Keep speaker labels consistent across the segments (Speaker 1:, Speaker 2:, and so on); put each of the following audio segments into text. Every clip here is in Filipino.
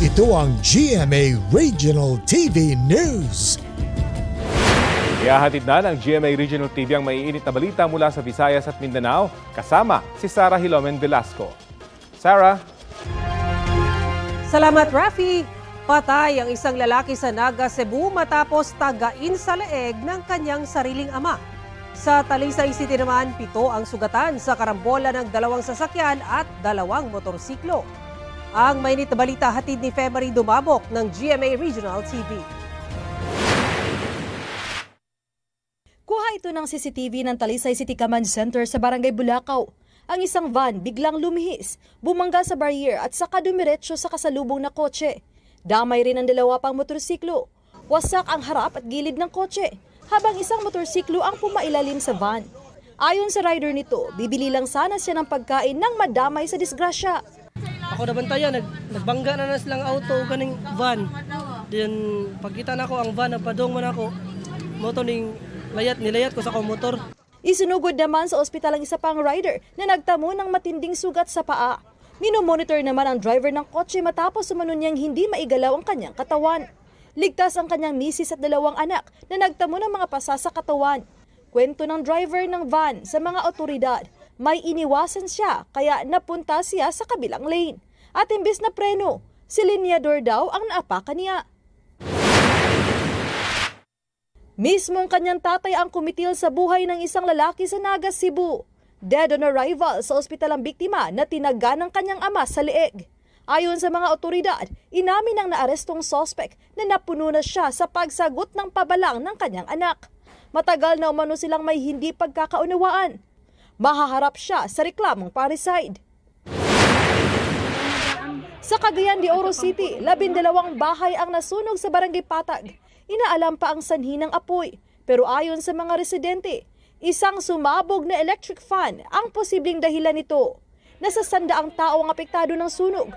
Speaker 1: Ito ang GMA Regional TV News.
Speaker 2: Ihahatid na ng GMA Regional TV ang maiinit na balita mula sa Visayas at Mindanao, kasama si Sarah Hilomen Velasco. Sarah?
Speaker 3: Salamat, Rafi. Patay ang isang lalaki sa Naga, Cebu matapos tagain sa leeg ng kanyang sariling ama. Sa Talisay City naman, 7 ang sugatan sa karambola ng 2 sasakyan at 2 motorsiklo. Ang mainit na balita hatid ni February Dumabok ng GMA Regional TV.
Speaker 4: Kuha ito ng CCTV ng Talisay City Command Center sa Barangay Bulacau. Ang isang van biglang lumihis, bumangga sa barrier at saka dumiretso sa kasalubong na kotse. Damay rin ang 2 pang motorsiklo. Wasak ang harap at gilid ng kotse, habang isang motorsiklo ang pumailalim sa van. Ayon sa rider nito, bibili lang sana siya ng pagkain nang madamay sa disgrasya.
Speaker 5: Ako nabantayan, nagbangga na silang auto o kaning van. Then pagkita na ko ang van, nagpadong man ako. Moto ning nilayat ko sa akong motor.
Speaker 4: Isinugod naman sa ospital ang isa pang rider na nagtamo ng matinding sugat sa paa. Minomonitor naman ang driver ng kotse matapos umano niyang hindi maigalaw ang kanyang katawan. Ligtas ang kanyang misis at 2 anak na nagtamo ng mga pasa sa katawan. Kwento ng driver ng van sa mga otoridad, may iniwasan siya kaya napunta siya sa kabilang lane. At imbes na preno, si linyador daw ang naapakan niya. Mismong kanyang tatay ang kumitil sa buhay ng isang lalaki sa Naga, Cebu. Dead on arrival sa ospital ang biktima na tinaga ng kanyang ama sa leeg. Ayon sa mga otoridad, inamin ng naarestong sospek na napuno na siya sa pagsagot ng pabalang ng kanyang anak. Matagal na umano silang may hindi pagkakaunawaan. Mahaharap siya sa reklamong parricide. Sa Cagayan de Oro City, 12 bahay ang nasunog sa Barangay Patag. Inaalam pa ang sanhi ng apoy, pero ayon sa mga residente, isang sumabog na electric fan ang posibleng dahilan nito. Nasa 100 tao ang apektado ng sunog.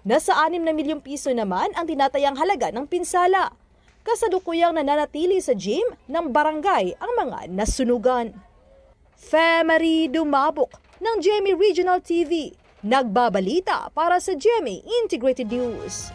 Speaker 4: Nasa 6 na milyong piso naman ang tinatayang halaga ng pinsala. Kasalukuyang nananatili sa gym ng barangay ang mga nasunugan. February Dumabok ng GMA Regional TV, nagbabalita para sa GMA Integrated News.